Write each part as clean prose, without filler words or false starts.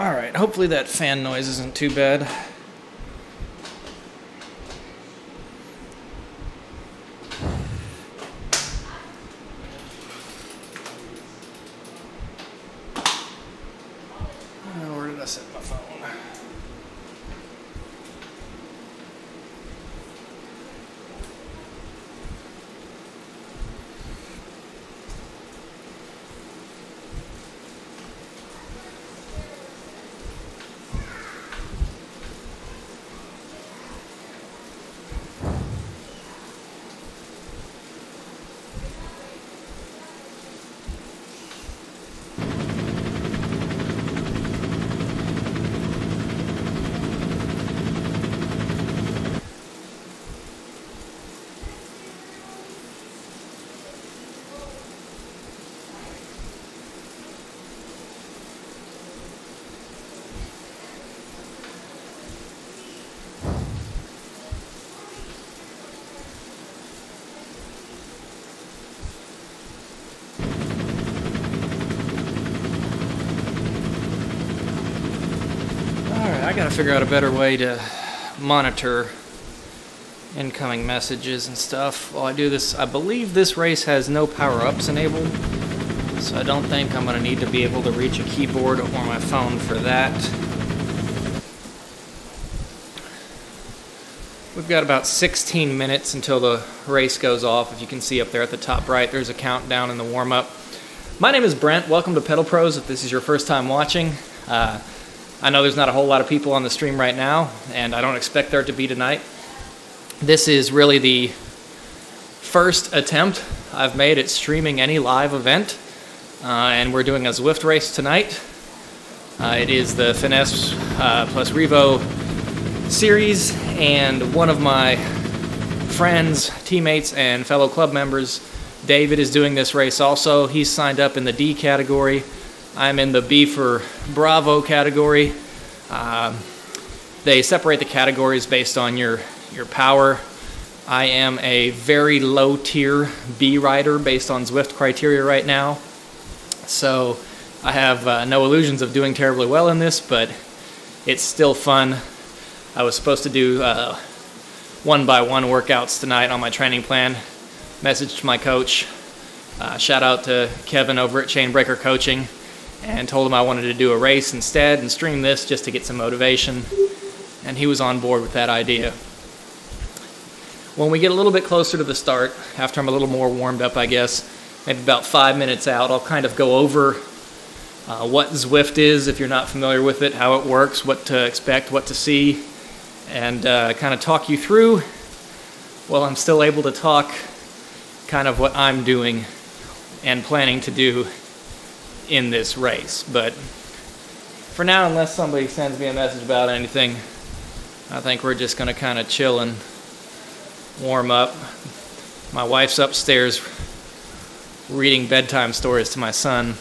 Alright, hopefully that fan noise isn't too bad. Where did I set my phone? I gotta figure out a better way to monitor incoming messages and stuff while I do this. I believe this race has no power-ups enabled, so I don't think I'm gonna need to be able to reach a keyboard or my phone for that. We've got about 16 minutes until the race goes off. If you can see up there at the top right, there's a countdown in the warm-up. My name is Brent. Welcome to Pedal Prose if this is your first time watching. I know there's not a whole lot of people on the stream right now, and I don't expect there to be tonight. This is really the first attempt I've made at streaming any live event, and we're doing a Zwift race tonight. It is the Finesse plus Revo series, and one of my friends, teammates, and fellow club members, David, is doing this race also. He's signed up in the D category. I'm in the B for Bravo category. They separate the categories based on your power. I am a very low tier B rider based on Zwift criteria right now. So I have no illusions of doing terribly well in this, but it's still fun. I was supposed to do one-by-one workouts tonight on my training plan. Messaged my coach. Shout out to Kevin over at Chainbreaker Coaching, and told him I wanted to do a race instead and stream this just to get some motivation, and he was on board with that idea. When we get a little bit closer to the start, after I'm a little more warmed up, I guess, maybe about 5 minutes out, I'll kind of go over what Zwift is if you're not familiar with it, how it works, what to expect, what to see, and kind of talk you through, while I'm still able to talk, kind of what I'm doing and planning to do in this race. But for now, unless somebody sends me a message about anything, I think we're just going to kind of chill and warm up. My wife's upstairs reading bedtime stories to my son,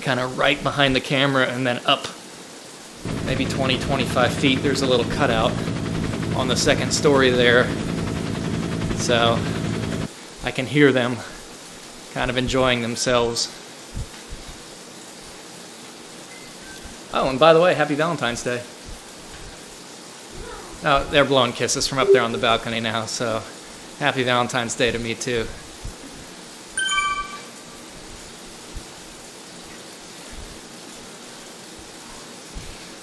kind of right behind the camera, and then up maybe 20-25 feet there's a little cutout on the second story there, so I can hear them kind of enjoying themselves. Oh, and by the way, happy Valentine's Day. Oh, they're blowing kisses from up there on the balcony now, so happy Valentine's Day to me too.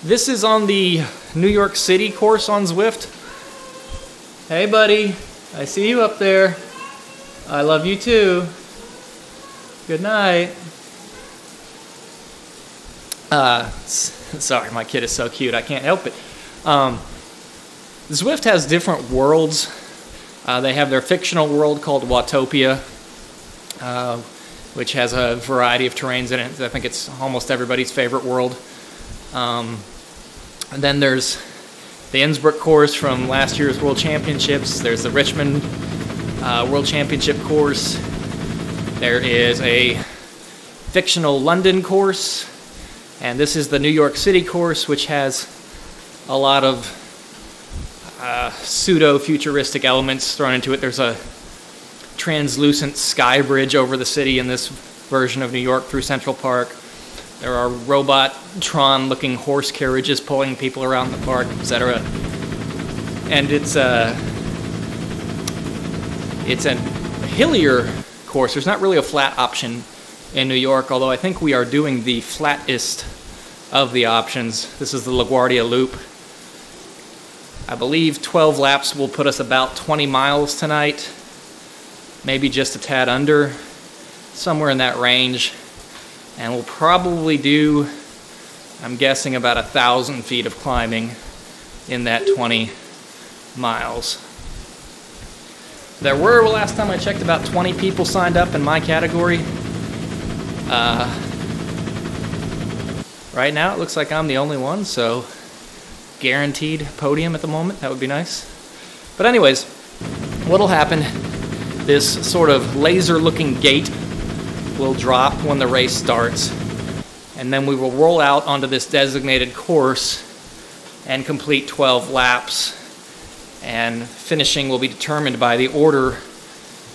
This is on the New York City course on Zwift. Hey buddy, I see you up there. I love you too. Good night. Sorry, my kid is so cute, I can't help it. Zwift has different worlds. They have their fictional world called Watopia, which has a variety of terrains in it. I think it's almost everybody's favorite world. And then there's the Innsbruck course from last year's World Championships. There's the Richmond World Championship course. There is a fictional London course. And this is the New York City course, which has a lot of pseudo-futuristic elements thrown into it. There's a translucent sky bridge over the city in this version of New York through Central Park. There are Robotron-looking horse carriages pulling people around the park, etc. And it's a hillier course. There's not really a flat option in New York, although I think we are doing the flattest of the options. This is the LaGuardia Loop. I believe 12 laps will put us about 20 miles tonight, maybe just a tad under, somewhere in that range. And we'll probably do, I'm guessing, about 1,000 feet of climbing in that 20 miles. There were, last time I checked, about 20 people signed up in my category. Right now it looks like I'm the only one, so guaranteed podium at the moment. That would be nice. But anyways, what'll happen, this sort of laser-looking gate will drop when the race starts, and then we will roll out onto this designated course and complete 12 laps, and finishing will be determined by the order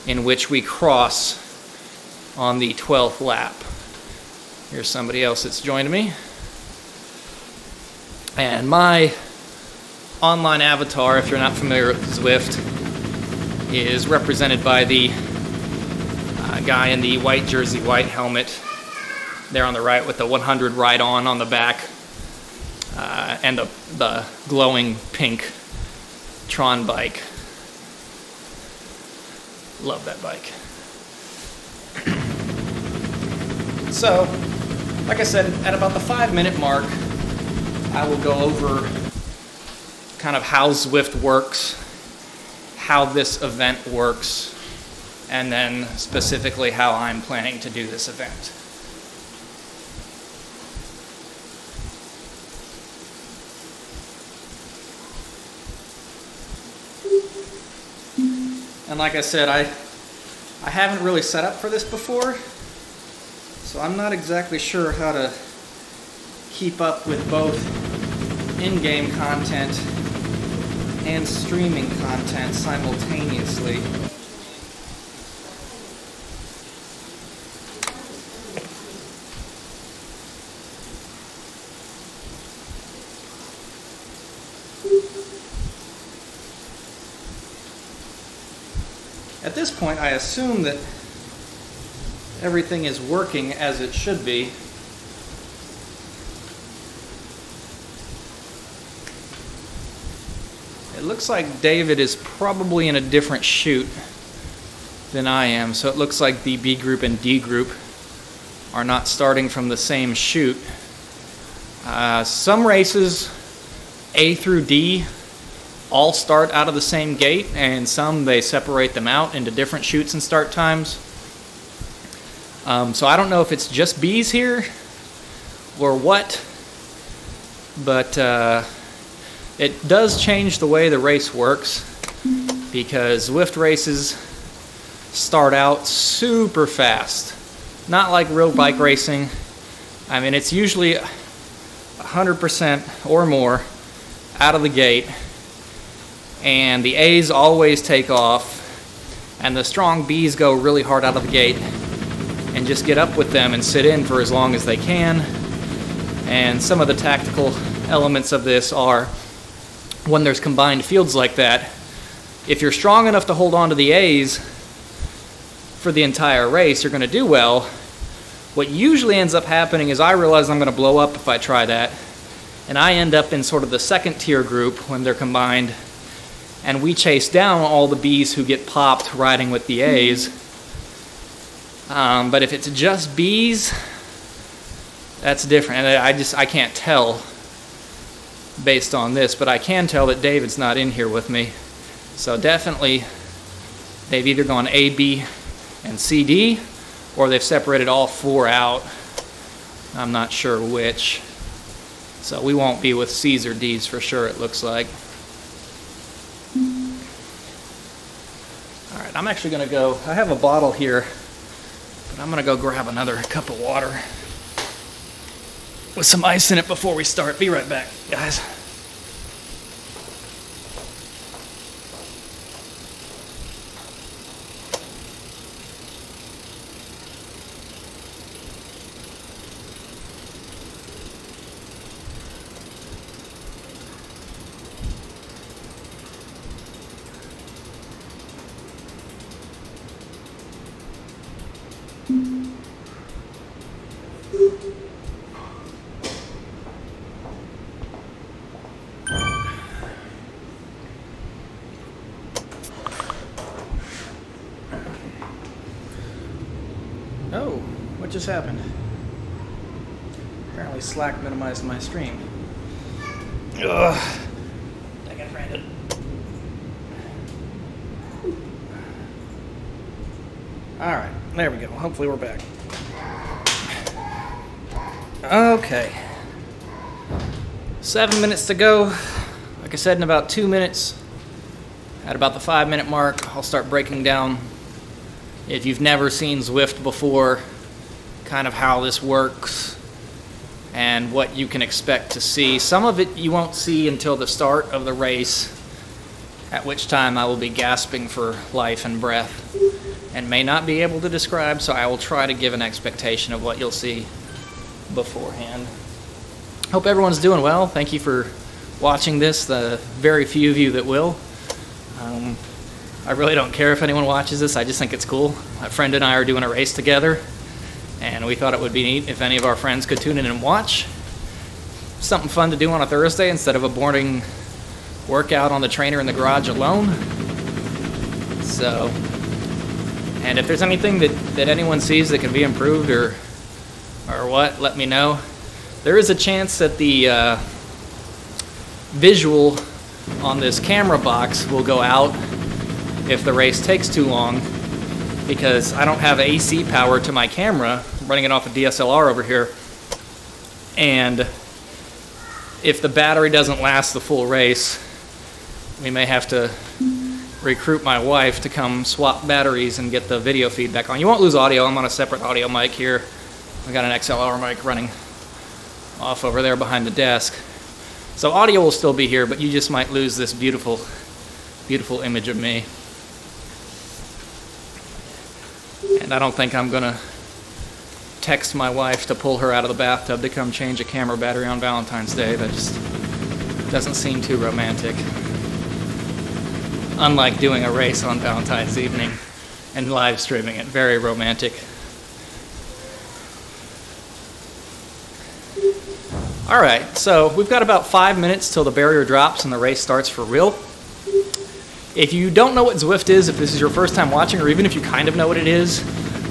in which we cross on the 12th lap. Here's somebody else that's joined me. And my online avatar, if you're not familiar with Zwift, is represented by the guy in the white jersey, white helmet, there on the right with the 100 ride on the back, and the glowing pink Tron bike. Love that bike. So, like I said, at about the 5-minute mark, I will go over kind of how Zwift works, how this event works, and then specifically how I'm planning to do this event. And like I said, I haven't really set up for this before, so I'm not exactly sure how to keep up with both in-game content and streaming content simultaneously. At this point, I assume that everything is working as it should be. It looks like David is probably in a different chute than I am, so it looks like the B group and D group are not starting from the same chute. Some races, A through D, all start out of the same gate, and some they separate them out into different chutes and start times. So I don't know if it's just B's here or what, but it does change the way the race works, because Zwift races start out super fast. Not like real bike racing. I mean, it's usually 100% or more out of the gate, and the A's always take off, and the strong B's go really hard out of the gate and just get up with them and sit in for as long as they can. And some of the tactical elements of this are, when there's combined fields like that, if you're strong enough to hold on to the A's for the entire race, you're going to do well. What usually ends up happening is I realize I'm going to blow up if I try that, and I end up in sort of the second tier group when they're combined, and we chase down all the B's who get popped riding with the A's. But if it's just B's, that's different. And I can't tell based on this, but I can tell that David's not in here with me. So definitely they've either gone A, B, and C, D, or they've separated all four out. I'm not sure which. So we won't be with C's or D's for sure, it looks like. All right, I'm actually gonna go, I have a bottle here, but I'm gonna go grab another cup of water with some ice in it before we start. Be right back, guys. what just happened? Apparently Slack minimized my stream. Ugh. I got branded. Alright, there we go. Hopefully we're back. Okay. 7 minutes to go. Like I said, in about 2 minutes, at about the 5-minute mark, I'll start breaking down, if you've never seen Zwift before, kind of how this works and what you can expect to see. Some of it you won't see until the start of the race, at which time I will be gasping for life and breath and may not be able to describe, so I will try to give an expectation of what you'll see beforehand. Hope everyone's doing well. Thank you for watching this, the very few of you that will. I really don't care if anyone watches this, I just think it's cool. My friend and I are doing a race together, and we thought it would be neat if any of our friends could tune in and watch. Something fun to do on a Thursday instead of a boring workout on the trainer in the garage alone. So, and if there's anything that anyone sees that can be improved or what, let me know. There is a chance that the visual on this camera box will go out if the race takes too long, because I don't have AC power to my camera. I'm running it off a DSLR over here, and if the battery doesn't last the full race, we may have to recruit my wife to come swap batteries and get the video feedback on. You won't lose audio. I'm on a separate audio mic here. I got an XLR mic running off over there behind the desk. So audio will still be here, but you just might lose this beautiful, beautiful image of me. And I don't think I'm gonna text my wife to pull her out of the bathtub to come change a camera battery on Valentine's Day. That just doesn't seem too romantic. Unlike doing a race on Valentine's evening and live streaming it, very romantic. All right, so we've got about 5 minutes till the barrier drops and the race starts for real. If you don't know what Zwift is, if this is your first time watching, or even if you kind of know what it is,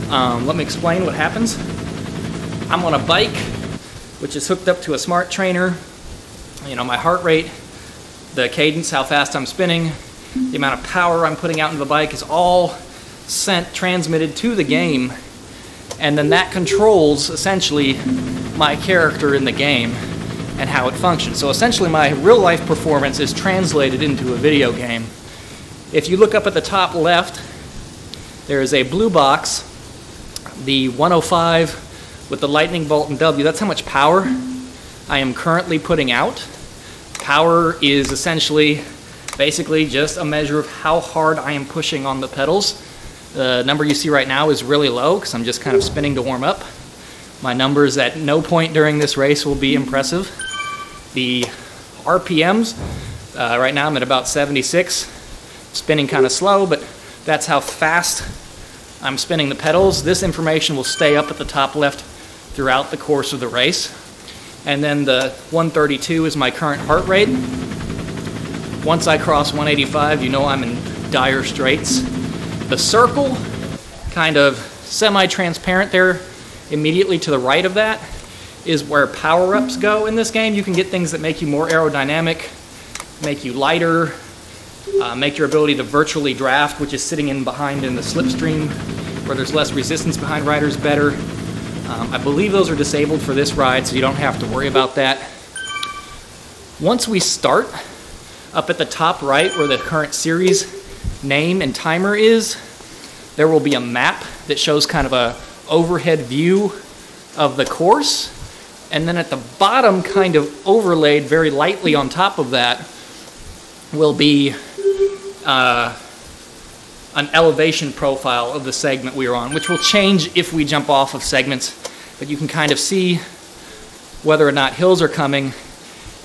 let me explain what happens. I'm on a bike, which is hooked up to a smart trainer. You know, my heart rate, the cadence, how fast I'm spinning, the amount of power I'm putting out into the bike is all transmitted to the game, and then that controls essentially my character in the game and how it functions. So essentially my real life performance is translated into a video game. If you look up at the top left, there is a blue box, the 105 with the lightning bolt and W. That's how much power I am currently putting out. Power is essentially basically just a measure of how hard I am pushing on the pedals. The number you see right now is really low because I'm just kind of spinning to warm up. My numbers at no point during this race will be impressive. The RPMs, right now I'm at about 76, spinning kind of slow, but that's how fast I'm spinning the pedals. This information will stay up at the top left throughout the course of the race. And then the 132 is my current heart rate. Once I cross 185, you know I'm in dire straits. The circle, kind of semi-transparent there, immediately to the right of that, is where power-ups go in this game. You can get things that make you more aerodynamic, make you lighter, make your ability to virtually draft, which is sitting in behind in the slipstream, where there's less resistance behind riders, better. I believe those are disabled for this ride, so you don't have to worry about that. Once we start, up at the top right where the current series name and timer is, there will be a map that shows kind of a overhead view of the course, and then at the bottom, kind of overlaid very lightly on top of that, will be an elevation profile of the segment we are on, which will change if we jump off of segments, but you can kind of see whether or not hills are coming.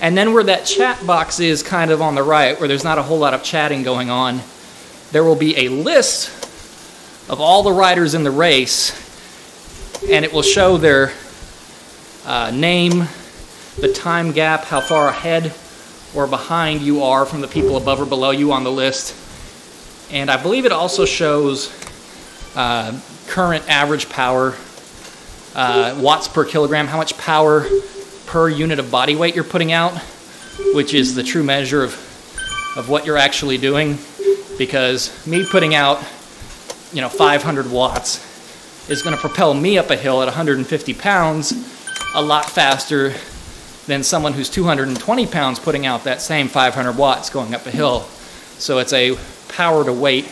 And then where that chat box is kind of on the right, where there's not a whole lot of chatting going on, there will be a list of all the riders in the race, and it will show their name, the time gap, how far ahead or behind you are from the people above or below you on the list. And I believe it also shows current average power watts per kilogram, how much power per unit of body weight you're putting out, which is the true measure of what you're actually doing. Because me putting out, 500 watts is going to propel me up a hill at 150 pounds a lot faster than someone who's 220 pounds putting out that same 500 watts going up a hill. So it's a power to weight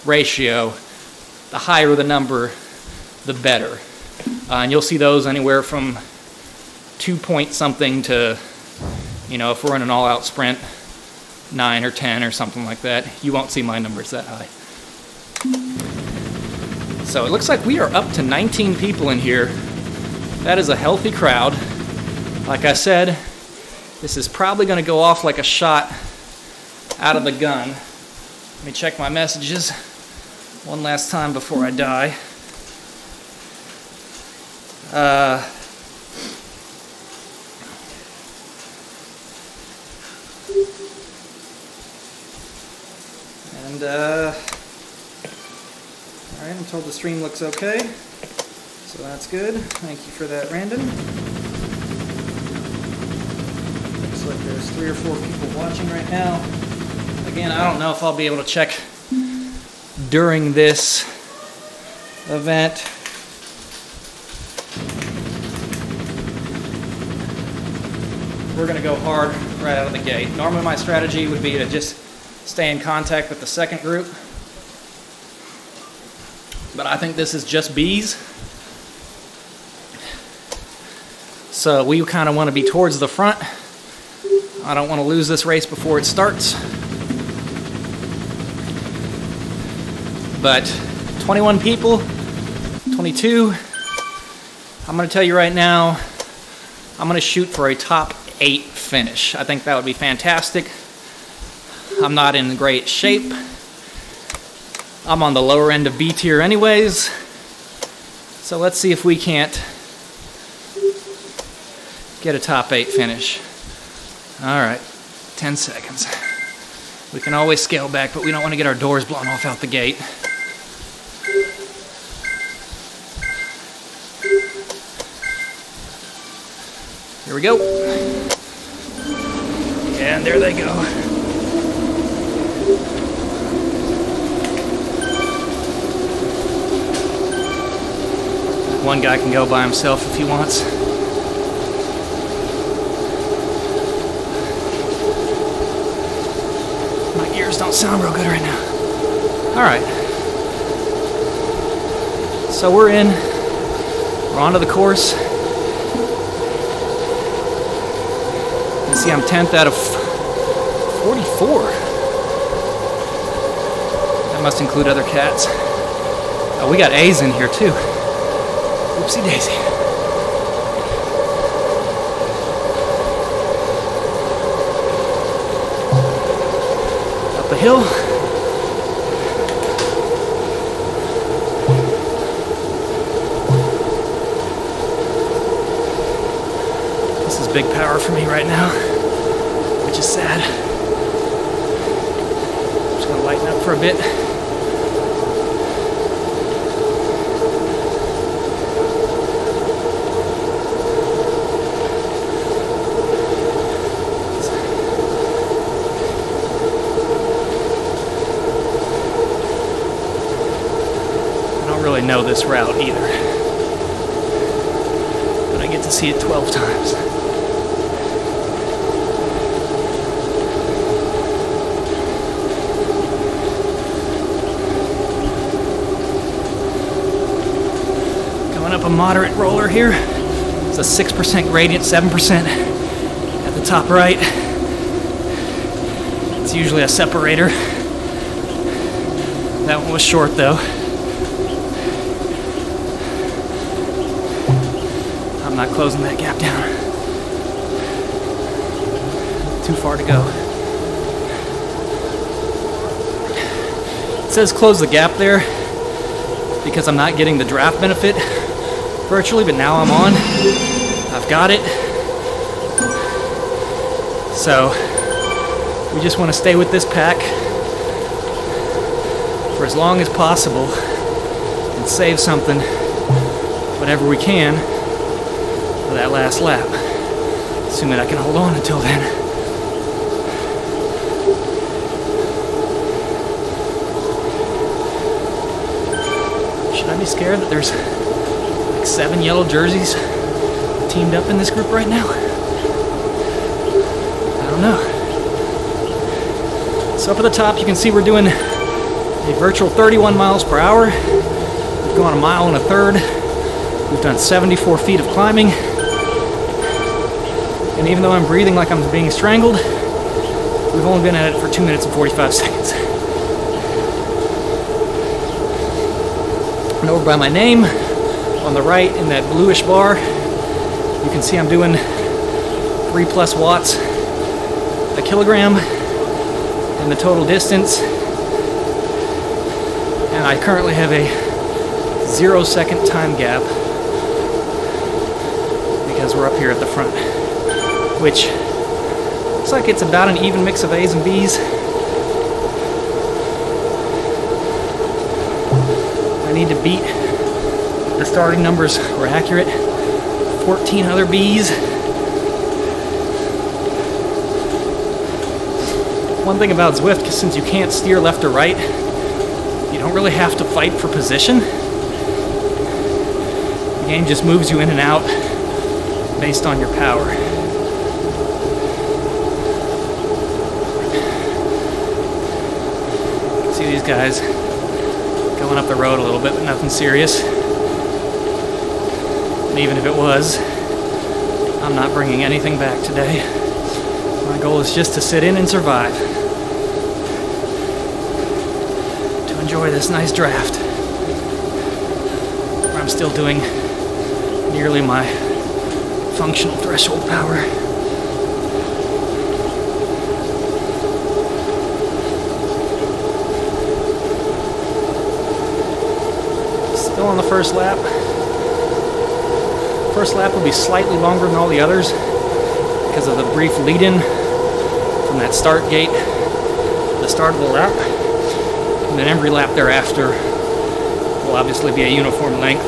ratio. The higher the number, the better. And you'll see those anywhere from 2 point something to, if we're in an all-out sprint, 9 or 10 or something like that. You won't see my numbers that high. So it looks like we are up to 19 people in here. That is a healthy crowd. Like I said, this is probably going to go off like a shot out of the gun. Let me check my messages one last time before I die. Alright, I'm told the stream looks okay, so that's good. Thank you for that, Randon. Looks like there's 3 or 4 people watching right now. Again, I don't know if I'll be able to check during this event. We're going to go hard right out of the gate. Normally my strategy would be to just stay in contact with the second group, but I think this is just B's, so we kind of want to be towards the front. I don't want to lose this race before it starts, but 21 people, 22, I'm going to tell you right now, I'm going to shoot for a top 8 finish. I think that would be fantastic. I'm not in great shape. I'm on the lower end of B tier anyways. So let's see if we can't get a top 8 finish. All right, 10 seconds. We can always scale back, but we don't want to get our doors blown off out the gate. Here we go. And there they go. One guy can go by himself if he wants. My ears don't sound real good right now. All right. So we're onto the course. You can see I'm 10th out of 44. That must include other cats. Oh, we got A's in here too. Oopsie daisy. Up a hill. This is big power for me right now, which is sad. I'm just gonna lighten up for a bit. Know this route either, but I get to see it 12 times. Going up a moderate roller here. It's a 6% gradient, 7% at the top right. It's usually a separator. That one was short though. Not closing that gap down. Too far to go. It says close the gap there because I'm not getting the draft benefit virtually, but now I'm on. I've got it. So we just want to stay with this pack for as long as possible and save something whatever we can for that last lap, assuming I can hold on until then. Should I be scared that there's like 7 yellow jerseys teamed up in this group right now? I don't know. So up at the top you can see we're doing a virtual 31 miles per hour. We've gone 1 1/3 miles. We've done 74 feet of climbing. And even though I'm breathing like I'm being strangled, we've only been at it for 2 minutes and 45 seconds. And over by my name, on the right in that bluish bar, you can see I'm doing 3+ watts a kilogram in the total distance. And I currently have a 0-second time gap because we're up here at the front, which looks like it's about an even mix of A's and B's. I need to beat the starting numbers were accurate. 14 other B's. One thing about Zwift, since you can't steer left or right, you don't really have to fight for position. The game just moves you in and out based on your power. You can see these guys going up the road a little bit, but nothing serious. And even if it was, I'm not bringing anything back today. My goal is just to sit in and survive. To enjoy this nice draft. Where I'm still doing nearly my functional threshold power. Still on the first lap. First lap will be slightly longer than all the others because of the brief lead-in from that start gate to the start of the lap. And then every lap thereafter will obviously be a uniform length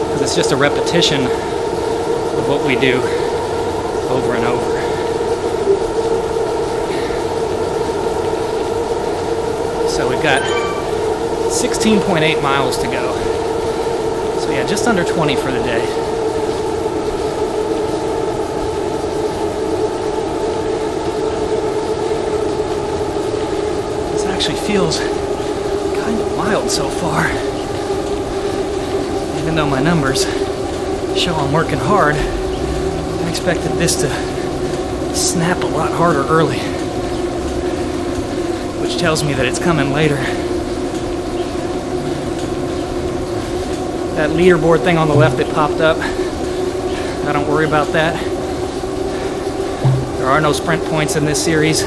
because it's just a repetition of what we do over and over. So we've got 16.8 miles to go. So yeah, just under 20 for the day. This actually feels kind of mild so far. Even though my numbers show I'm working hard, I expected this to snap a lot harder early, which tells me that it's coming later. That leaderboard thing on the left that popped up, I don't worry about that. There are no sprint points in this series.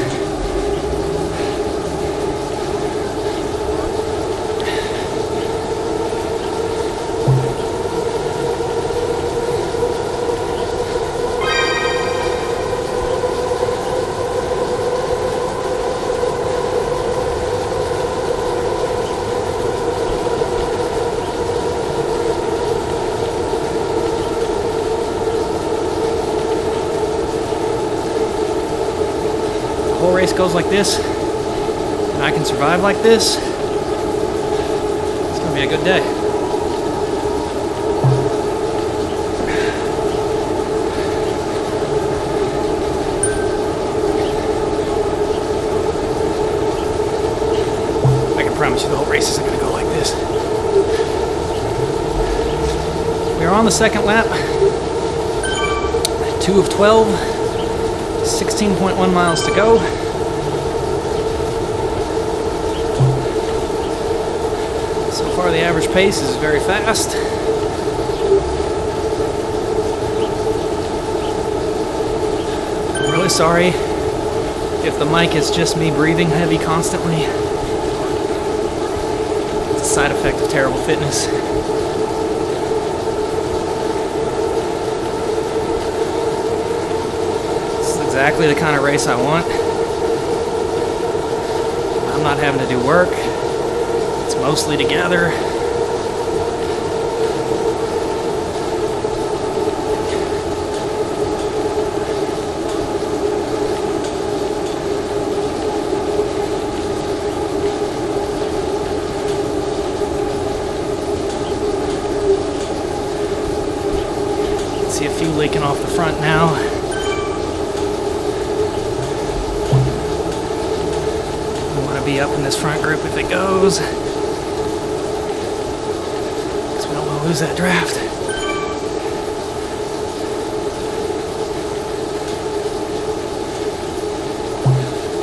The whole race goes like this, and I can survive like this, it's going to be a good day. I can promise you the whole race isn't going to go like this. We are on the second lap, 2 of 12. 16.1 miles to go. So far the average pace is very fast. I'm really sorry if the mic is just me breathing heavy constantly. It's a side effect of terrible fitness. Exactly the kind of race I want. I'm not having to do work. It's mostly together. front now. I want to be up in this front group if it goes, because we don't want to lose that draft.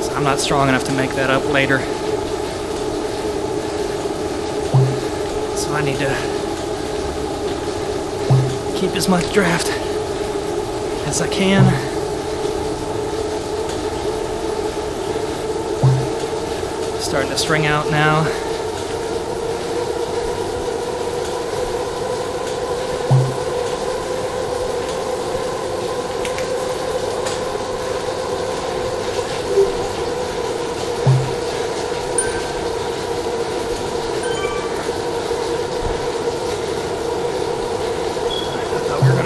So I'm not strong enough to make that up later. So I need to keep as much draft as I can. Starting to string out now.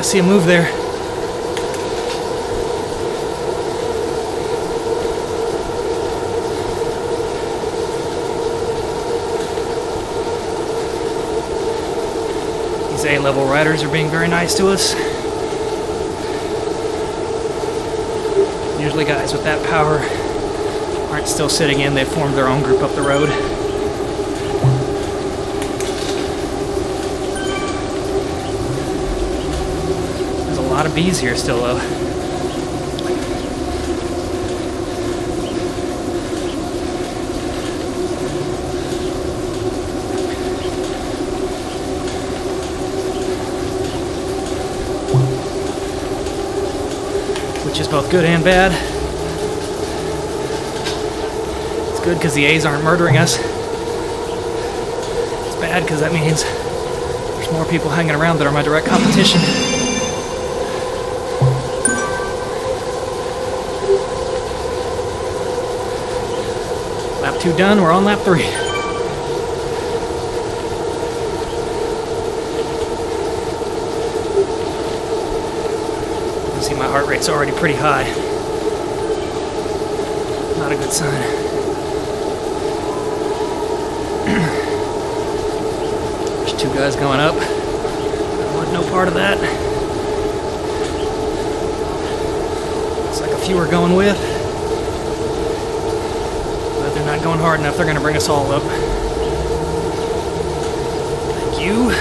See a move there. These A-level riders are being very nice to us. Usually guys with that power aren't still sitting in, they've formed their own group up the road. A lot of bees here still though. Which is both good and bad. It's good because the A's aren't murdering us. It's bad because that means there's more people hanging around that are my direct competition. Lap 2 done, we're on lap 3. You can see my heart rate's already pretty high. Not a good sign. There's 2 guys going up. I want no part of that. Looks like a few are going with. They're not going hard enough, they're going to bring us all up. Thank you.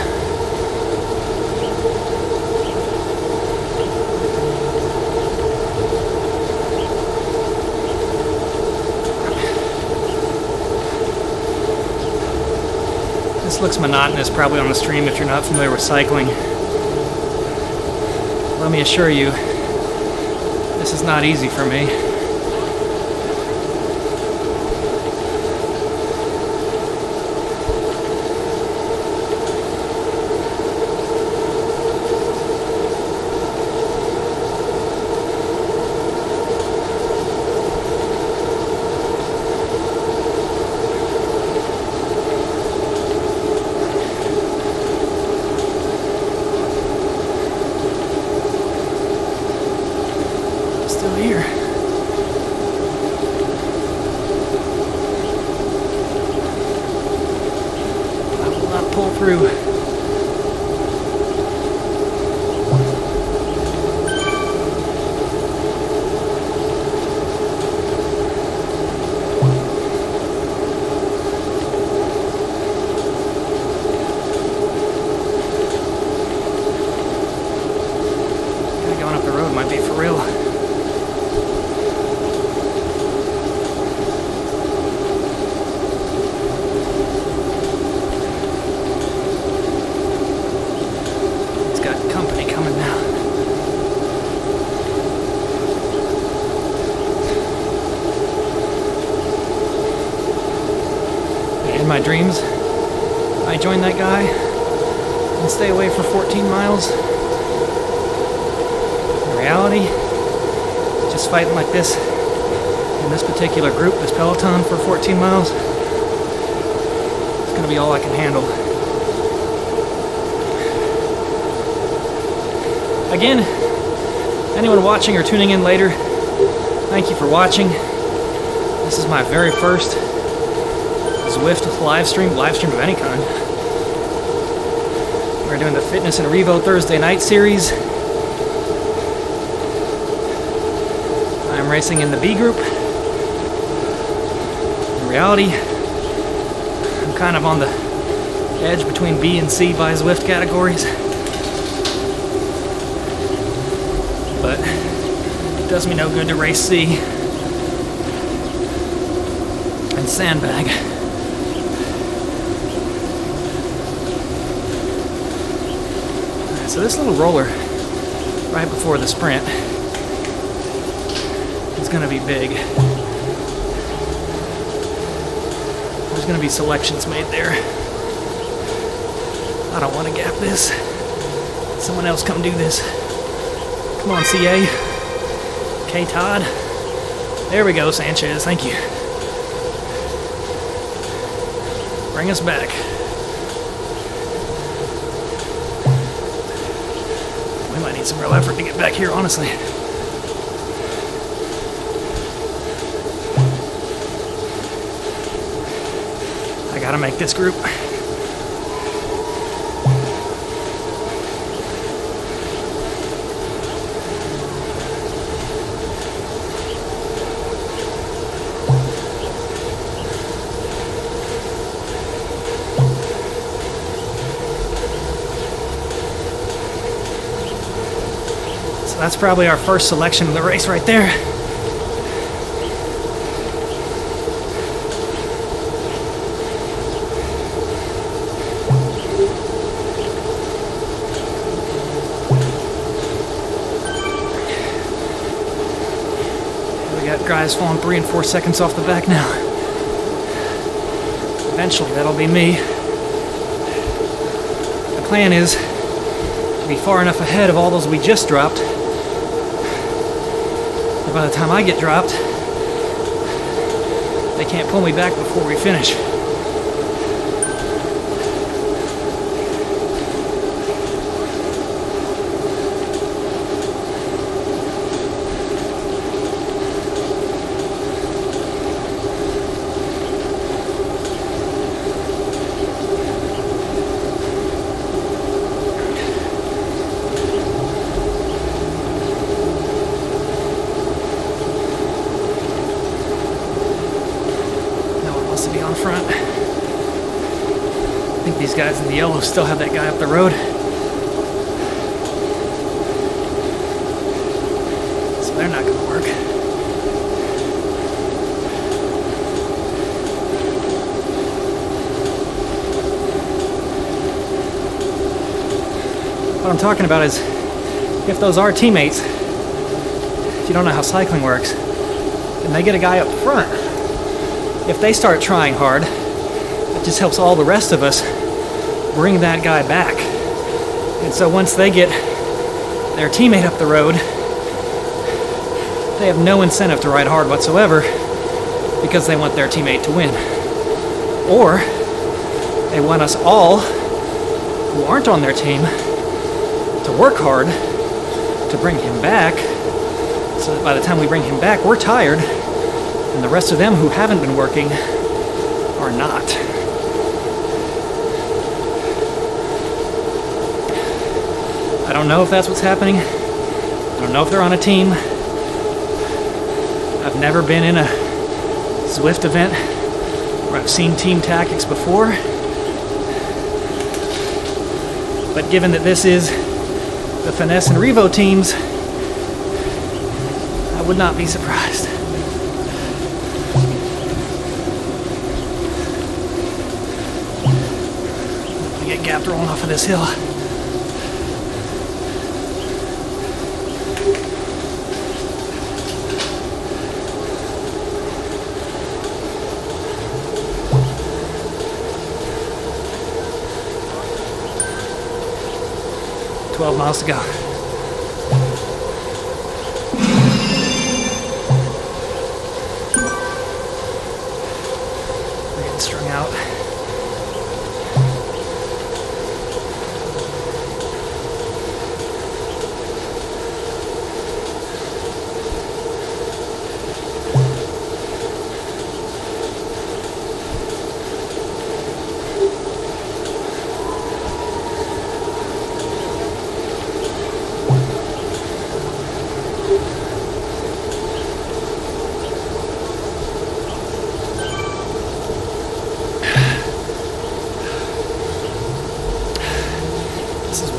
This looks monotonous probably on the stream if you're not familiar with cycling. Let me assure you, this is not easy for me. Here. I will not pull through. Going up the road might be for real. In my dreams, I join that guy and stay away for 14 miles. In reality, just fighting like this in this particular group, this peloton, for 14 miles, it's going to be all I can handle. Again, anyone watching or tuning in later, thank you for watching. This is my very first Zwift live stream of any kind. We're doing the Fitness and Revo Thursday night series. I'm racing in the B group. In reality, I'm kind of on the edge between B and C by Zwift categories. But it does me no good to race C and sandbag. So this little roller right before the sprint is going to be big. There's going to be selections made there. I don't want to gap this. Someone else come do this. Come on, CA. K. Todd. There we go, Sanchez. Thank you. Bring us back. We might need some real effort to get back here, honestly. I gotta make this group. So that's probably our first selection of the race right there. Guys falling 3 and 4 seconds off the back now. Eventually that'll be me. The plan is to be far enough ahead of all those we just dropped that by the time I get dropped, they can't pull me back before we finish. Guys in the yellow still have that guy up the road. So they're not going to work. What I'm talking about is if those are teammates, if you don't know how cycling works, and they get a guy up front, if they start trying hard, it just helps all the rest of us bring that guy back. And so once they get their teammate up the road, they have no incentive to ride hard whatsoever because they want their teammate to win. Or they want us all who aren't on their team to work hard to bring him back so that by the time we bring him back, we're tired and the rest of them who haven't been working are not. I don't know if that's what's happening. I don't know if they're on a team. I've never been in a Zwift event where I've seen team tactics before. But given that this is the Finesse and Revo teams, I would not be surprised. I get gapped rolling off of this hill. Miles to go. We're getting strung out.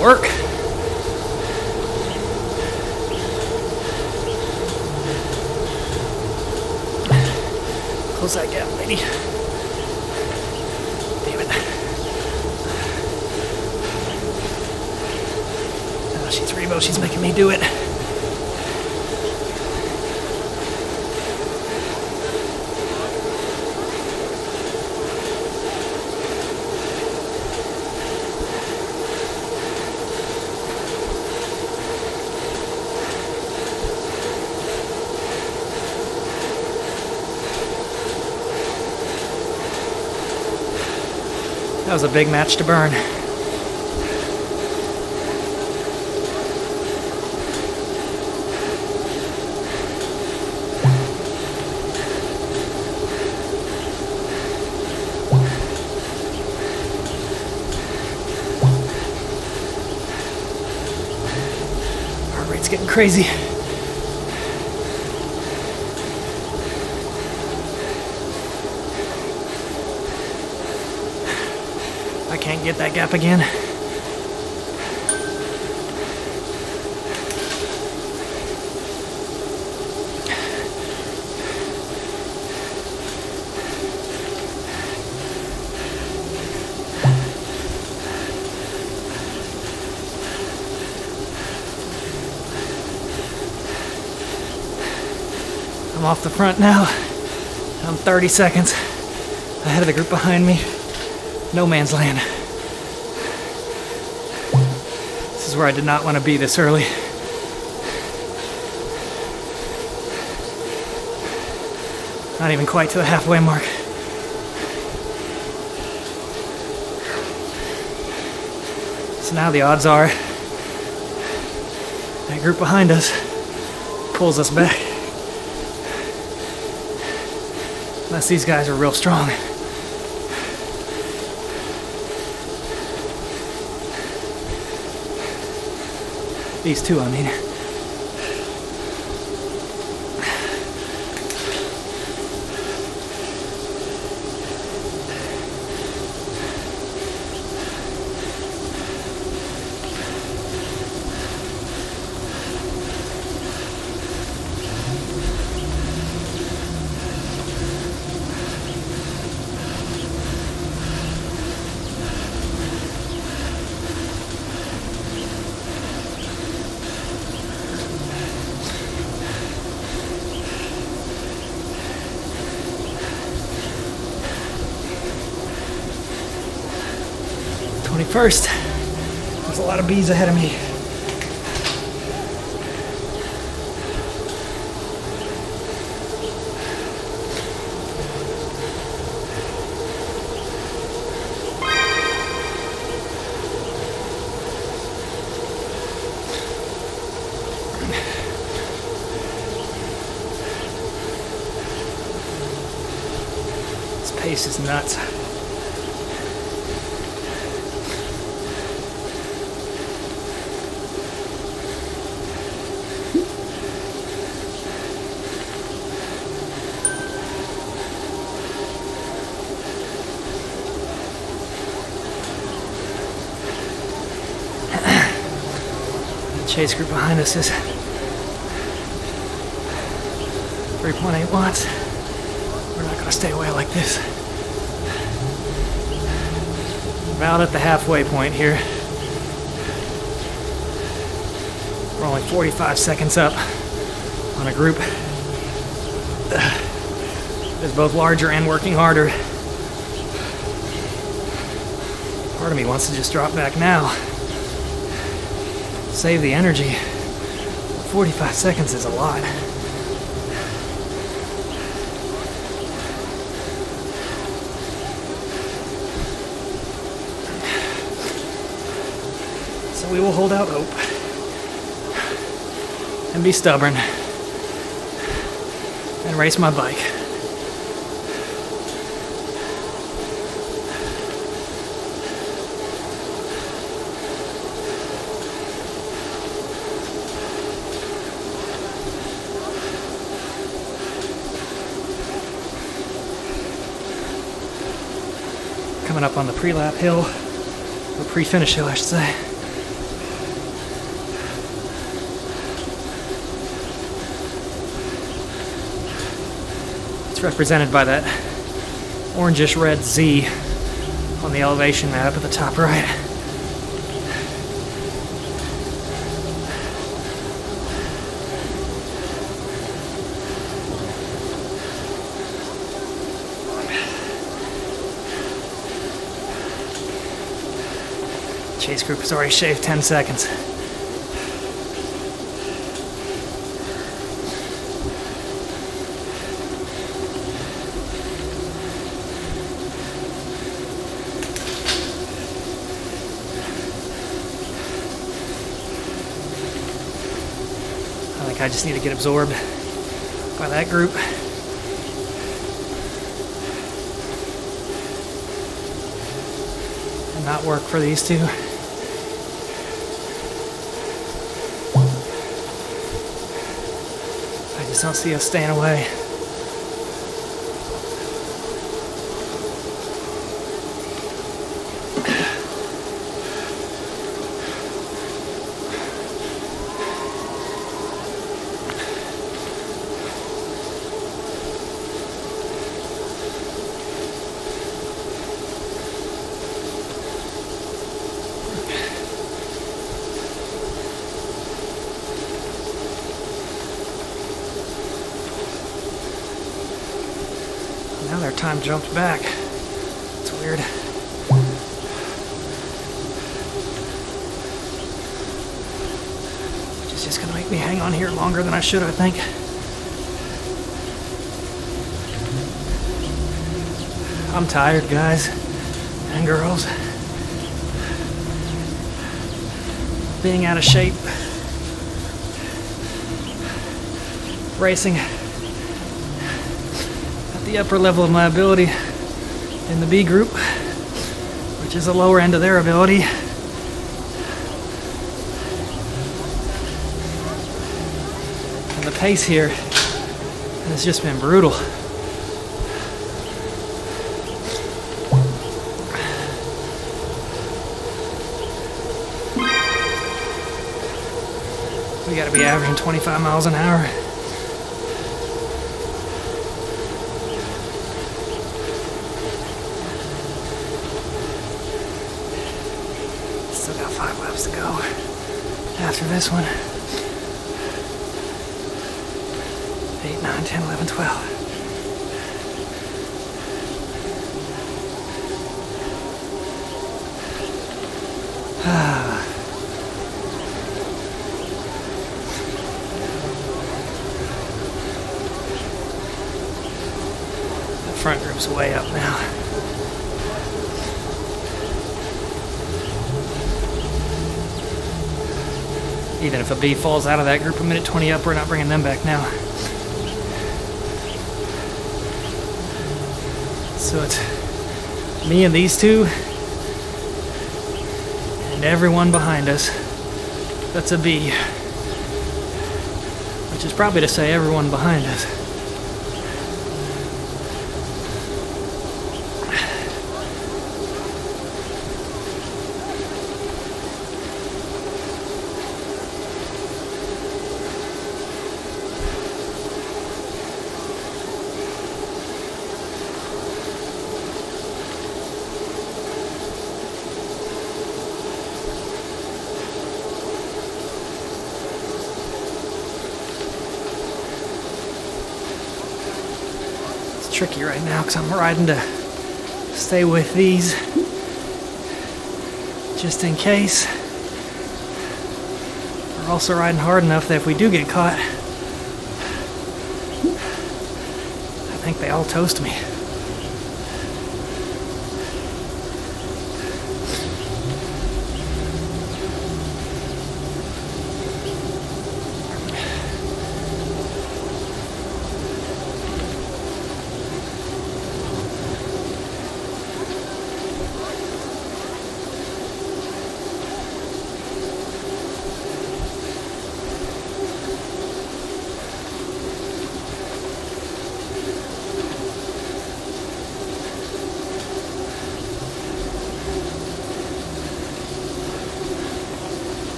Work. Close that gap, lady. Damn it. Oh, she's Rebo. She's making me do it. That was a big match to burn. Heart rate's getting crazy. I can't get that gap again. I'm off the front now. I'm 30 seconds ahead of the group behind me. No man's land. This is where I did not want to be this early. Not even quite to the halfway mark. So now the odds are that group behind us pulls us back. Unless these guys are real strong. These two, I mean. First, there's a lot of bees ahead of me. This pace is nuts. Chase group behind us is 3.8 watts. We're not going to stay away like this. About at the halfway point here. We're only 45 seconds up on a group that's both larger and working harder. Part of me wants to just drop back now. Save the energy. 45 seconds is a lot. So we will hold out hope and be stubborn and race my bike. Coming up on the pre-lap hill, or pre-finish hill, I should say. It's represented by that orangish red Z on the elevation map at the top right. Chase group has already shaved 10 seconds. I just need to get absorbed by that group. And not work for these two. I just don't see us staying away. Now their time jumped back. It's weird. Which is just gonna make me hang on here longer than I should, I think. I'm tired, guys and girls. Being out of shape. Racing. The upper level of my ability in the B group, which is the lower end of their ability. And the pace here has just been brutal. We gotta be averaging 25 miles an hour. To go after this one. 8, 9, 10, 11, 12. The front group's way up now. Even if a B falls out of that group a minute 20 up, we're not bringing them back now. So it's me and these two, and everyone behind us that's a B. Which is probably to say everyone behind us. Tricky right now because I'm riding to stay with these just in case. We're also riding hard enough that if we do get caught, I think they all toast me.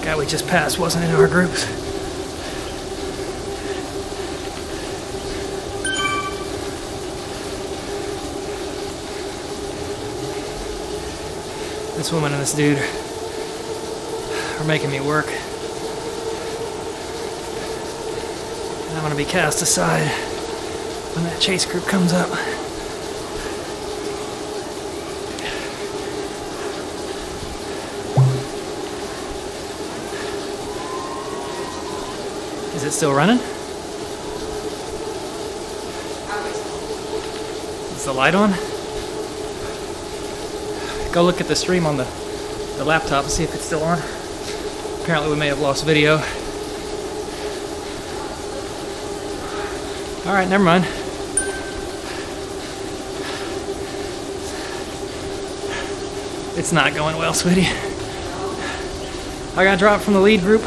Guy we just passed wasn't in our groups. This woman and this dude are making me work. And I'm gonna be cast aside when that chase group comes up. Is it still running? Is the light on? Go look at the stream on the laptop and see if it's still on. Apparently we may have lost video. Alright, never mind. It's not going well, sweetie. I got dropped from the lead group.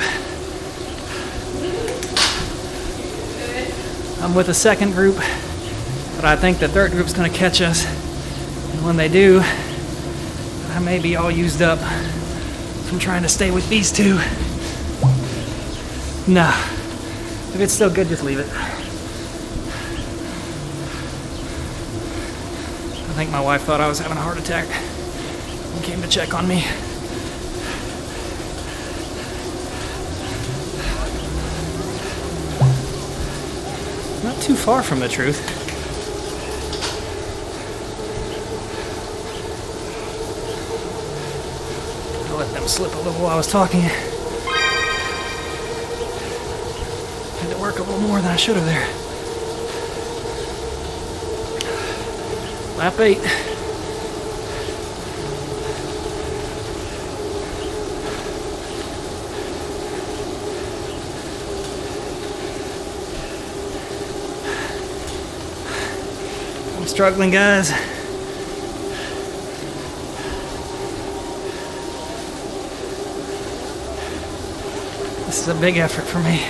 I'm with a second group, but I think the third group's gonna catch us. And when they do, I may be all used up from trying to stay with these two. No. If it's still good, just leave it. I think my wife thought I was having a heart attack and came to check on me. Not too far from the truth. I let them slip a little while I was talking. Had to work a little more than I should have there. Lap 8. I'm struggling, guys. This is a big effort for me.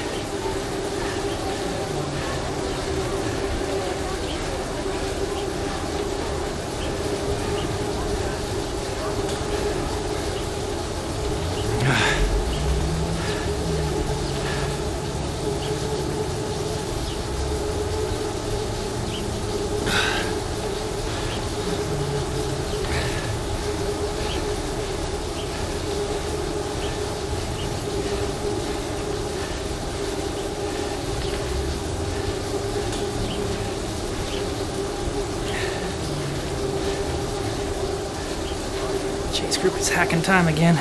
Chase group is hacking time again.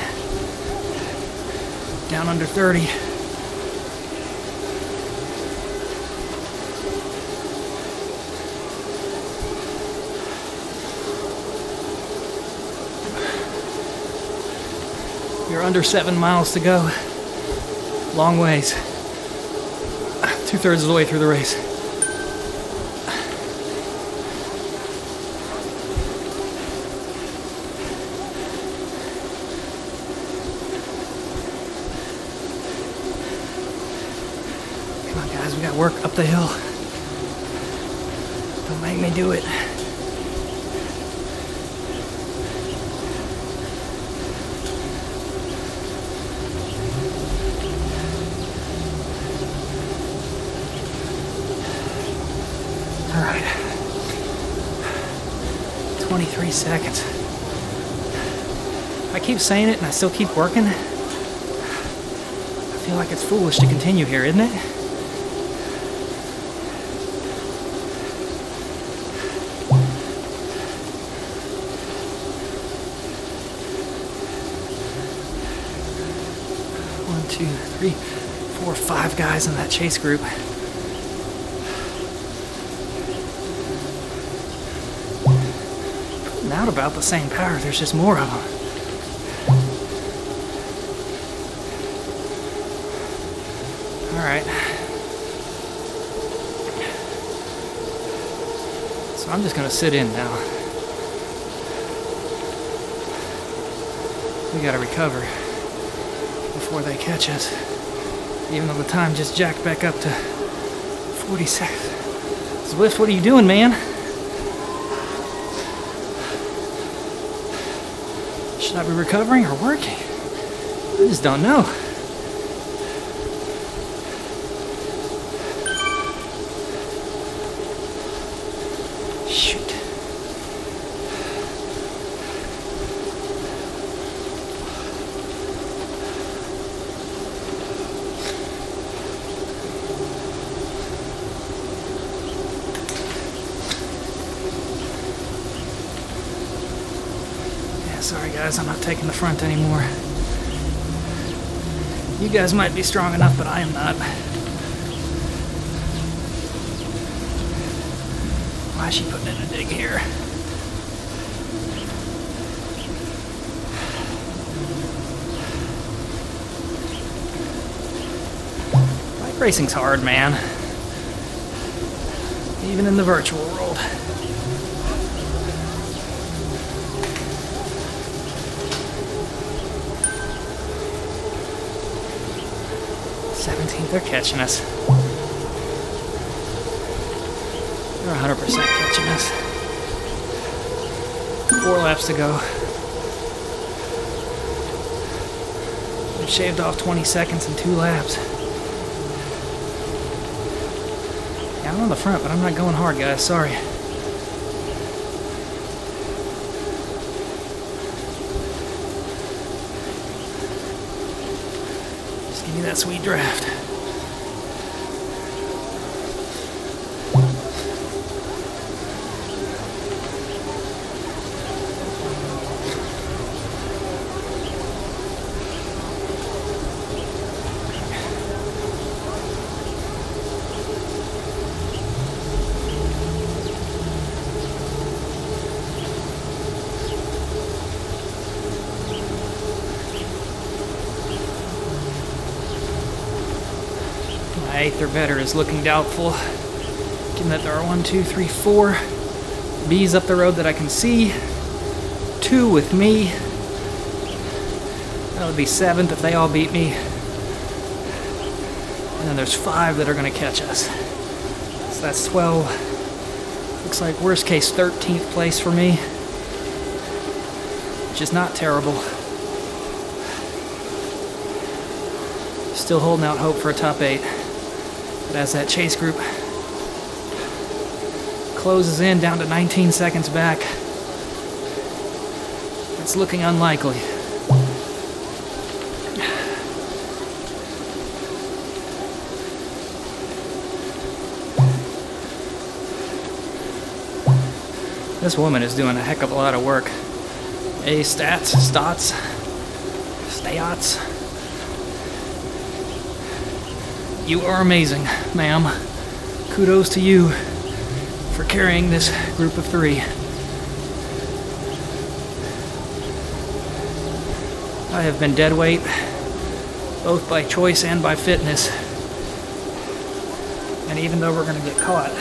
Down under 30. You're under 7 miles to go. Long ways. 2/3 of the way through the race. Come on, guys, we got work up the hill. Don't make me do it. All right, 23 seconds. I keep saying it and I still keep working. I feel like it's foolish to continue here, isn't it? One, two, three, four, 5 guys in that chase group. Out about the same power, there's just more of them. Alright. So I'm just gonna sit in now. We gotta recover before they catch us. Even though the time just jacked back up to 46. Zwift, what are you doing, man? Should I be recovering or working? I just don't know. Shoot. Sorry guys, I'm not taking the front anymore. You guys might be strong enough, but I am not. Why is she putting in a dig here? Bike racing's hard, man. Even in the virtual world. They're catching us. They're 100% catching us. 4 laps to go. We've shaved off 20 seconds in 2 laps. Yeah, I'm on the front, but I'm not going hard, guys. Sorry. Just give me that sweet draft. My 8th or better is looking doubtful, given that there are 1, 2, 3, 4 Bs up the road that I can see, 2 with me. That would be 7th if they all beat me. And then there's 5 that are going to catch us. So that's 12. Looks like worst case 13th place for me, which is not terrible. Still holding out hope for a top 8. But as that chase group closes in down to 19 seconds back, it's looking unlikely. This woman is doing a heck of a lot of work. Stats. You are amazing, ma'am. Kudos to you for carrying this group of 3. I have been dead weight, both by choice and by fitness. And even though we're going to get caught,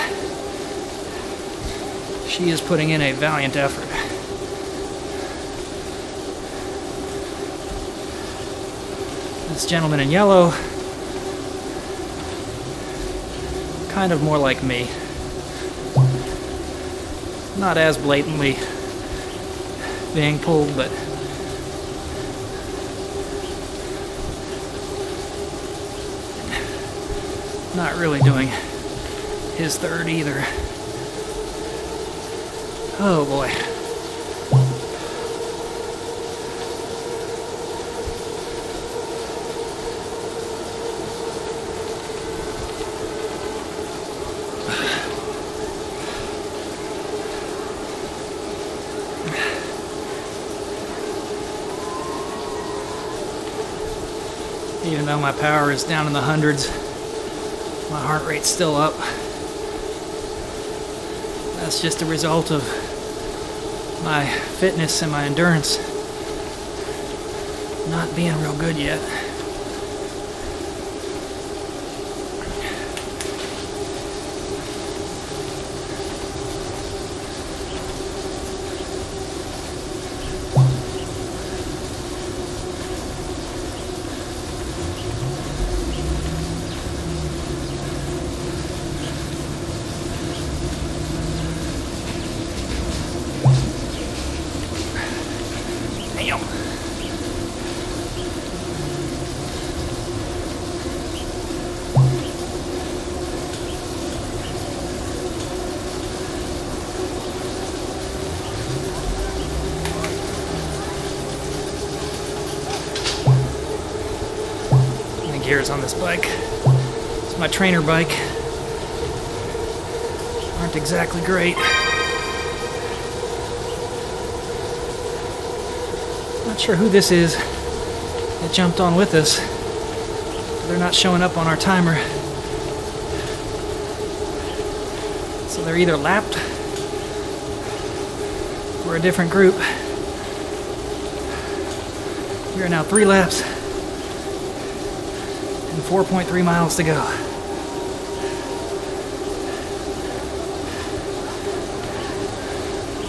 she is putting in a valiant effort. This gentleman in yellow, kind of more like me. Not as blatantly being pulled, but not really doing his 3rd either. Oh boy. Even though my power is down in the hundreds, my heart rate's still up. That's just a result of my fitness and my endurance not being real good yet. Gears on this bike. It's my trainer bike. Aren't exactly great. Not sure who this is that jumped on with us. They're not showing up on our timer. So they're either lapped or a different group. We are now 3 laps and 4.3 miles to go.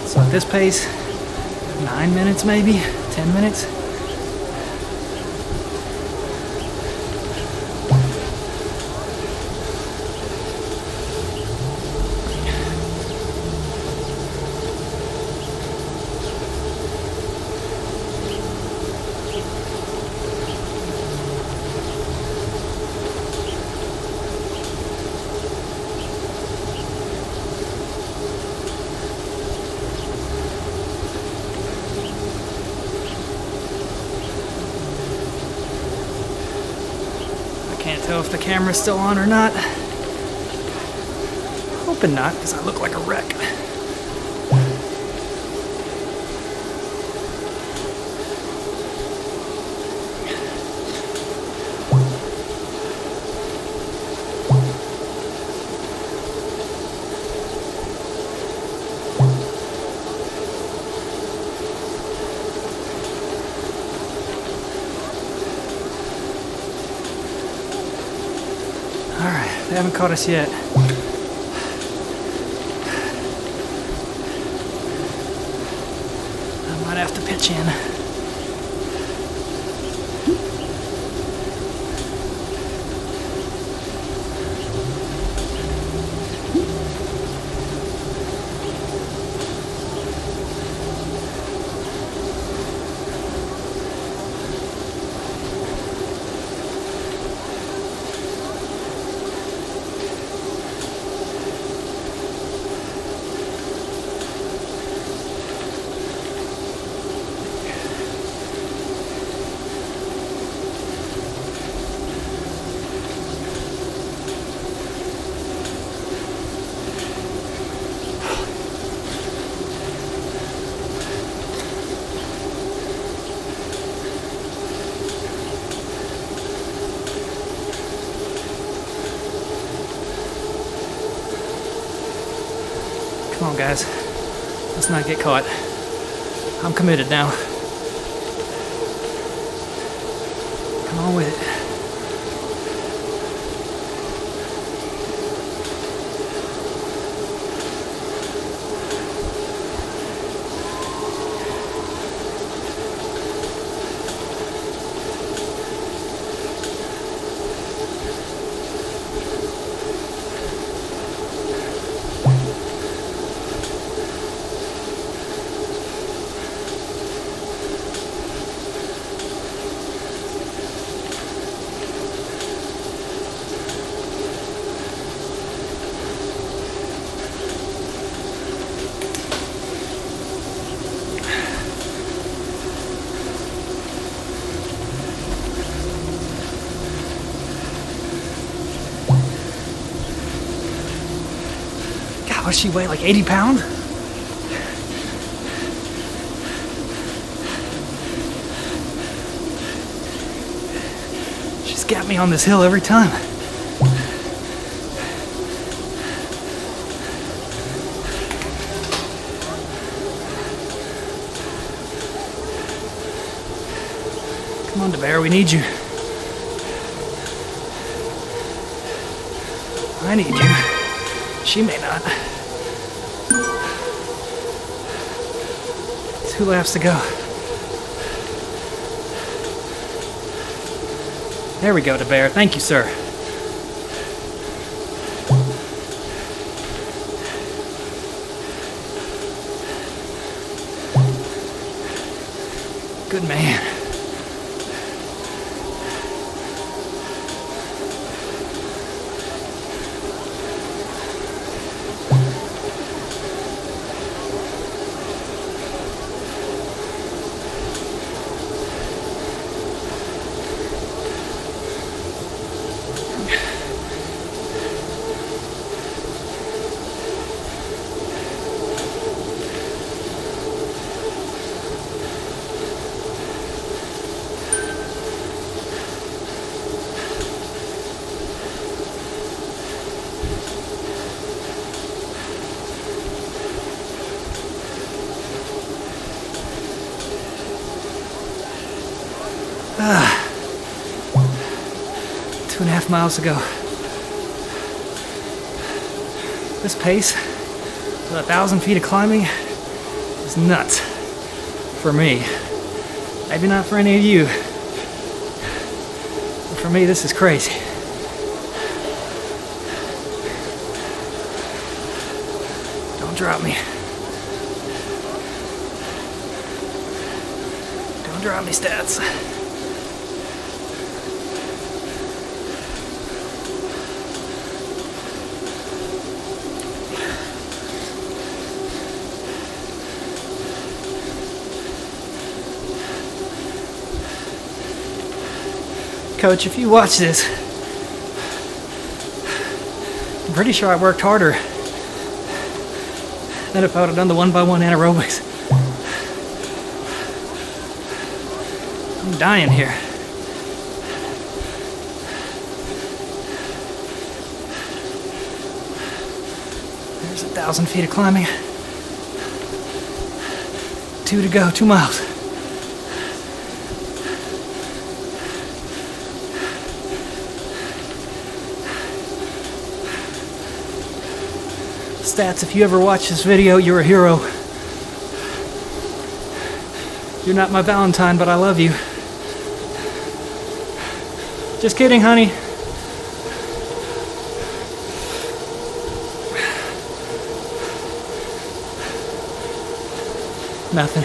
So at this pace, 9 minutes maybe, 10 minutes. Can't tell if the camera's still on or not. Hoping not, because I look like a wreck. Alright, they haven't caught us yet. I might have to pitch in. Come on, guys. Let's not get caught. I'm committed now. Come on with it. What does she weigh, like 80 pounds? She's got me on this hill every time. Come on, DeBear, we need you. I need you. She may not. 2 laps to go. There we go, DeBear. Thank you, sir. Good man. 2.5 miles to go. This pace, with 1,000 feet of climbing, is nuts for me. Maybe not for any of you, but for me, this is crazy. Don't drop me. Don't drop me, stats. Coach, if you watch this, I'm pretty sure I worked harder than if I would have done the 1x1 anaerobics. I'm dying here. There's 1,000 feet of climbing. 2 to go, 2 miles. Stats, if you ever watch this video, you're a hero. You're not my Valentine, but I love you. Just kidding, honey. Nothing.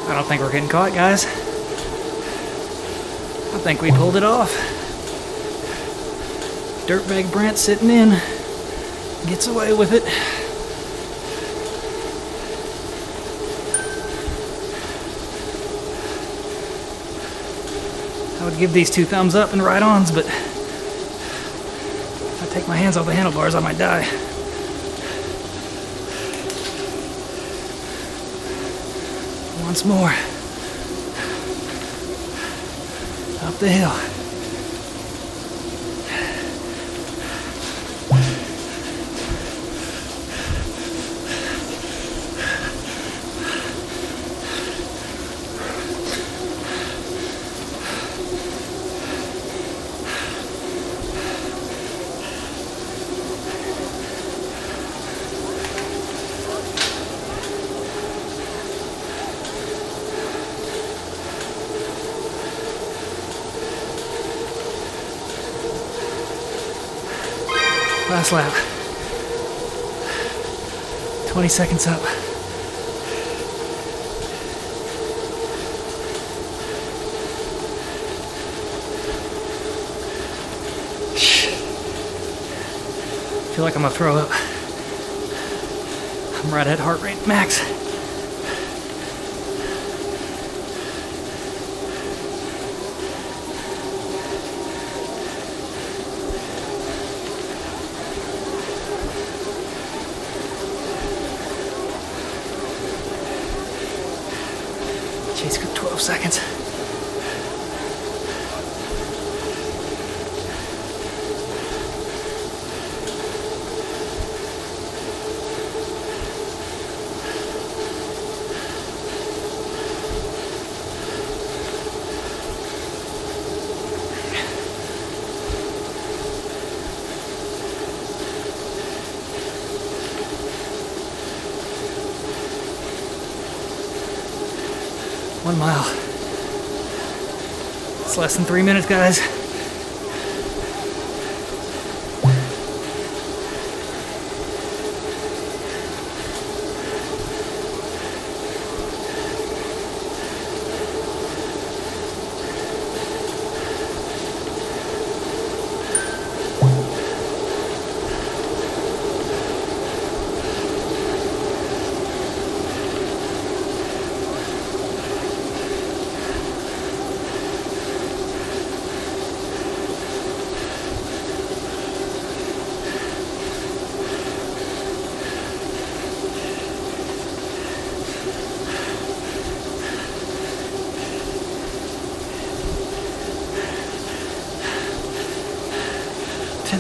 I don't think we're getting caught, guys. I think we pulled it off. Dirtbag Brent sitting in, gets away with it. I would give these 2 thumbs up and ride-ons, but if I take my hands off the handlebars, I might die. Once more. Up the hill. Last lap. 20 seconds up. Feel like I'm gonna throw up. I'm right at heart rate max. Chase for 12 seconds. One mile. It's less than 3 minutes, guys.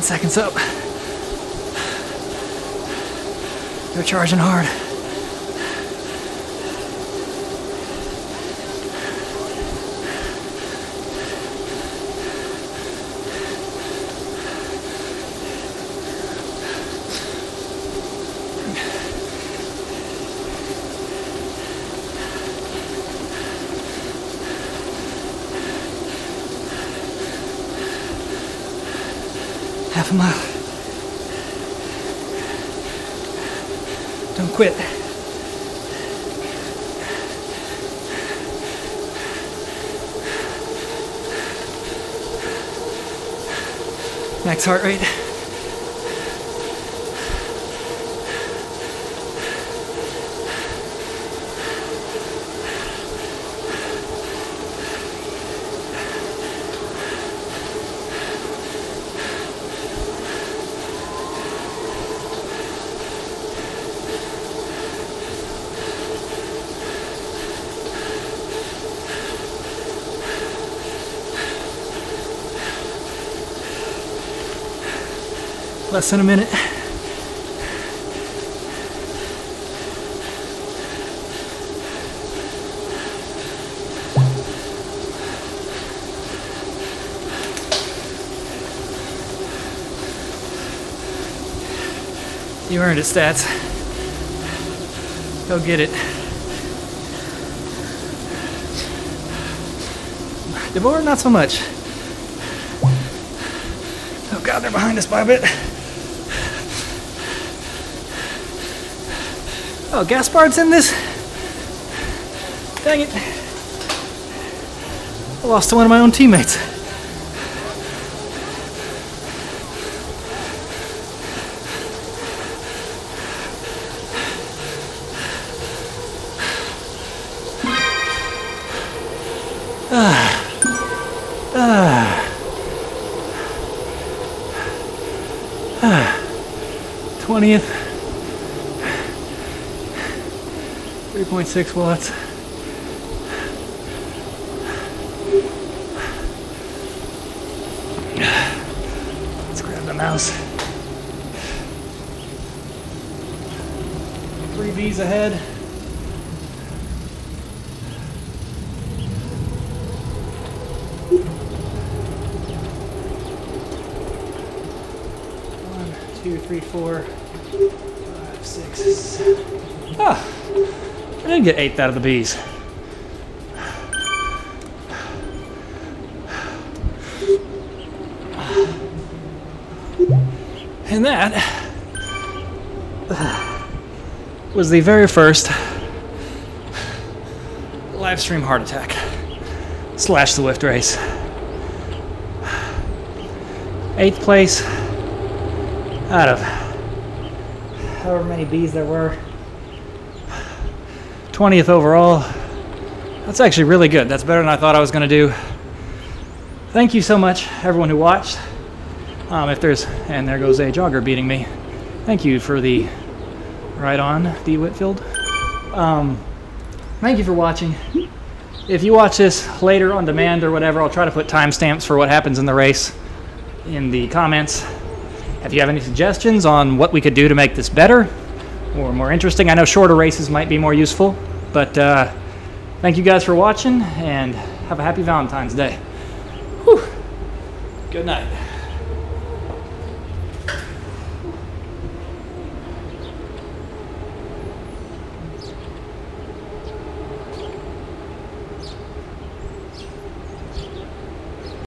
Seconds up. They're charging hard. Half a mile. Don't quit. Max heart rate. Less than a minute. You earned it, Stats. Go get it. DeBoer, not so much. Oh God, they're behind us by a bit. Oh, Gaspard's in this? Dang it. I lost to one of my own teammates. Ah. 20th. 3.6 watts. Let's grab the mouse. 3 V's ahead. One, two, three, 4, 5, 6, 7. Ah! I did get 8th out of the B's. And that was the very first live stream heart attack / Zwift race. 8th place out of however many B's there were. 20th overall. That's actually really good. That's better than I thought I was going to do. Thank you so much, everyone who watched. And there goes a jogger beating me. Thank you for the ride on, D. Whitfield. Thank you for watching. If you watch this later on demand or whatever, I'll try to put timestamps for what happens in the race in the comments. If you have any suggestions on what we could do to make this better or more interesting, I know shorter races might be more useful, but thank you guys for watching and have a happy Valentine's Day. Whew. Good night.